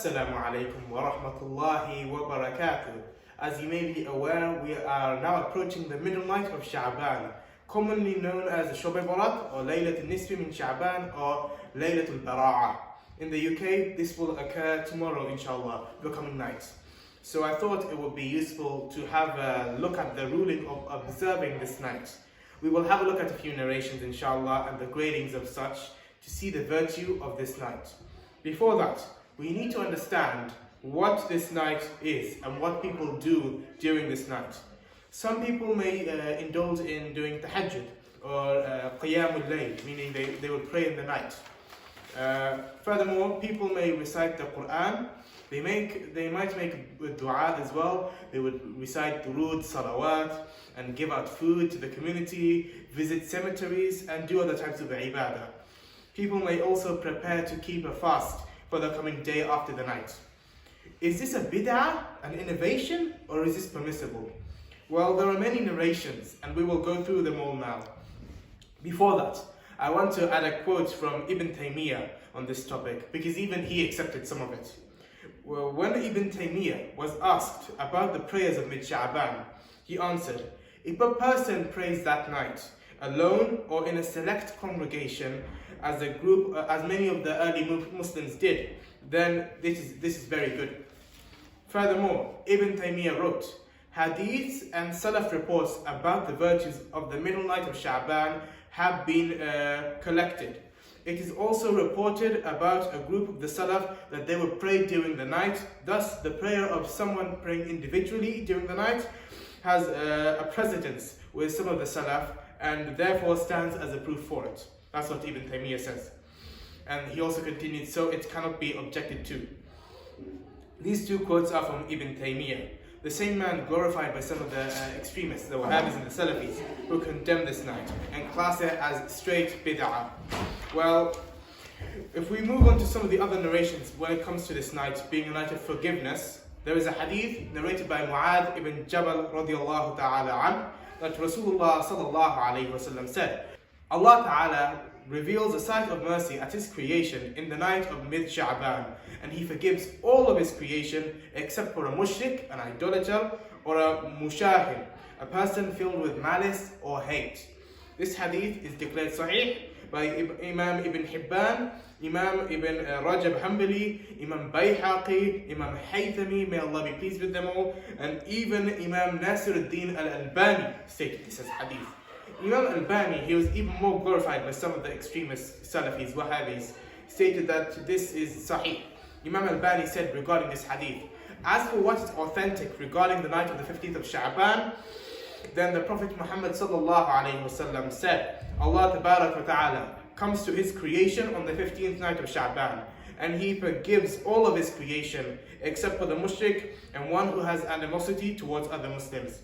Assalamu alaikum wa rahmatullahi wa barakatuh. As you may be aware, we are now approaching the middle night of Shaban, commonly known as Shob E Borat or laylatun nisfi min shaban or laylatul baraa. In the UK, this will occur tomorrow, inshallah, the coming night. So I thought it would be useful to have a look at the ruling of observing this night. We will have a look at a few narrations, inshallah, and the gradings of such to see the virtue of this night. Before that, we need to understand what this night is and what people do during this night. Some people may indulge in doing tahajjud or qiyamul layl, meaning they will pray in the night. Furthermore, people may recite the Quran. They might make dua as well. They would recite durood, salawat, and give out food to the community, visit cemeteries, and do other types of ibadah. People may also prepare to keep a fast for the coming day after the night. Is this a bid'ah, an innovation, or is this permissible? Well, there are many narrations, and we will go through them all now. Before that, I want to add a quote from Ibn Taymiyyah on this topic, because even he accepted some of it. Well, when Ibn Taymiyyah was asked about the prayers of mid-Sha'ban, he answered, if a person prays that night, alone or in a select congregation, as a group, as many of the early Muslims did, then this is very good. Furthermore, Ibn Taymiyyah wrote, hadiths and Salaf reports about the virtues of the middle night of Sha'ban have been collected. It is also reported about a group of the Salaf that they would pray during the night. Thus, the prayer of someone praying individually during the night has a precedence with some of the Salaf and therefore stands as a proof for it. That's what Ibn Taymiyyah says. And he also continued, so it cannot be objected to. These two quotes are from Ibn Taymiyyah, the same man glorified by some of the extremists, the Wahhabis and the Salafis, who condemn this night and class it as straight bid'ah. Well, if we move on to some of the other narrations when it comes to this night being a night of forgiveness, there is a hadith narrated by Mu'adh ibn Jabal radiallahu ta'ala an, that Rasulullah sallallahu alayhi wasallam said, Allah Ta'ala reveals a sight of mercy at His creation in the night of mid-Sha'ban, and He forgives all of His creation except for a mushrik, an idolater, or a mushahin, a person filled with malice or hate. This hadith is declared sahih by Imam Ibn Hibban, Imam Ibn Rajab Hanbali, Imam Bayhaqi, Imam Haythami, may Allah be pleased with them all, and even Imam Nasiruddin al-Albani stated this as hadith. Imam al-Albani, he was even more glorified by some of the extremist Salafis, Wahhabis, stated that this is sahih. Imam al-Albani said regarding this hadith, as for what is authentic regarding the night of the 15th of Sha'ban, then the Prophet Muhammad sallallahu alayhi wasallam said, Allah tabarak wa ta'ala comes to His creation on the 15th night of Sha'ban, and He forgives all of His creation except for the mushrik and one who has animosity towards other Muslims.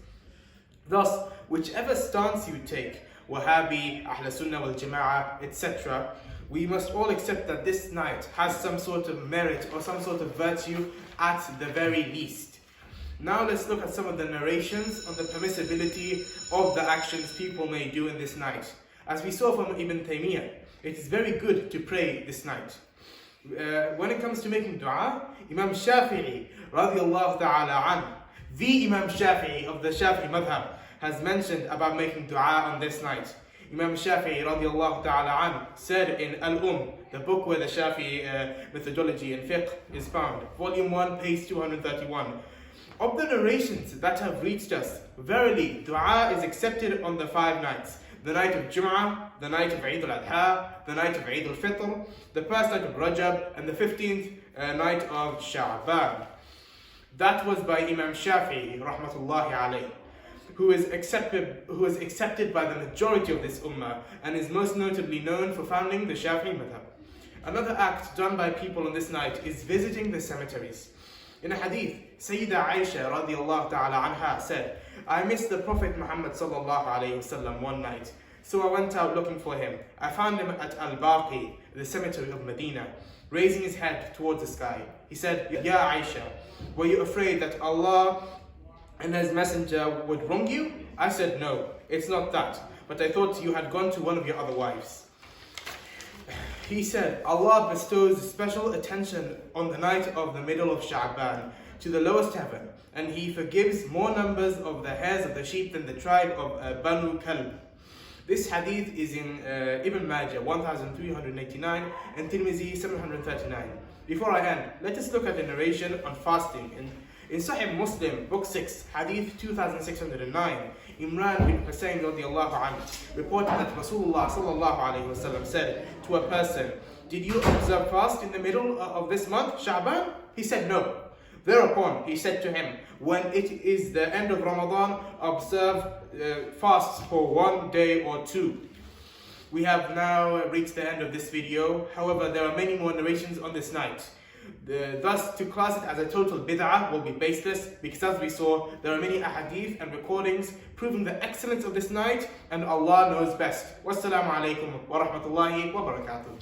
Thus, whichever stance you take, Wahhabi, Ahl Sunnah wal Jama'ah, etc., we must all accept that this night has some sort of merit or some sort of virtue at the very least. Now let's look at some of the narrations on the permissibility of the actions people may do in this night. As we saw from Ibn Taymiyyah, it is very good to pray this night. When it comes to making dua, Imam Shafi'i radiallahu ta'ala an, the Imam Shafi'i of the Shafi'i madhab, has mentioned about making dua on this night. Imam Shafi'i radiallahu ta'ala an said in the book where the Shafi'i methodology and fiqh is found, volume 1, page 231. Of the narrations that have reached us, verily dua is accepted on the 5 nights. The night of Jum'ah, the night of Eid al-Adha, the night of Eid al-Fitr, the first night of Rajab, and the 15th night of Sha'ban. That was by Imam Shafi'i rahmatullahi alayh, who is accepted by the majority of this ummah and is most notably known for founding the Shafi'i madhab. Another act done by people on this night is visiting the cemeteries. In a hadith, Sayyida Aisha radiallahu ta'ala anha said, I missed the Prophet Muhammad sallallahu alayhi wasallam one night, so I went out looking for him. I found him at Al-Baqi, the cemetery of Medina, raising his head towards the sky. He said, Ya Aisha, were you afraid that Allah and His Messenger would wrong you? I said, no, it's not that, but I thought you had gone to one of your other wives. He said, Allah bestows special attention on the night of the middle of Shaban to the lowest heaven, and He forgives more numbers of the hairs of the sheep than the tribe of Banu Kalb. This hadith is in Ibn Majah 1389 and Tirmizi 739. Before I end, let us look at the narration on fasting. In Sahih Muslim, Book 6, Hadith 2609, Imran bin Hussein radiallahu anhu reported that Rasulullah sallallahu alayhi wasallam said to a person, "Did you observe fast in the middle of this month, Shaban?" He said, "No." Thereupon he said to him, "When it is the end of Ramadan, observe fasts for 1 day or 2. We have now reached the end of this video. However, there are many more narrations on this night. Thus, to class it as a total bid'ah will be baseless, because as we saw, there are many ahadith and recordings proving the excellence of this night, and Allah knows best. Wassalamu alaikum wa rahmatullahi wa barakatuh.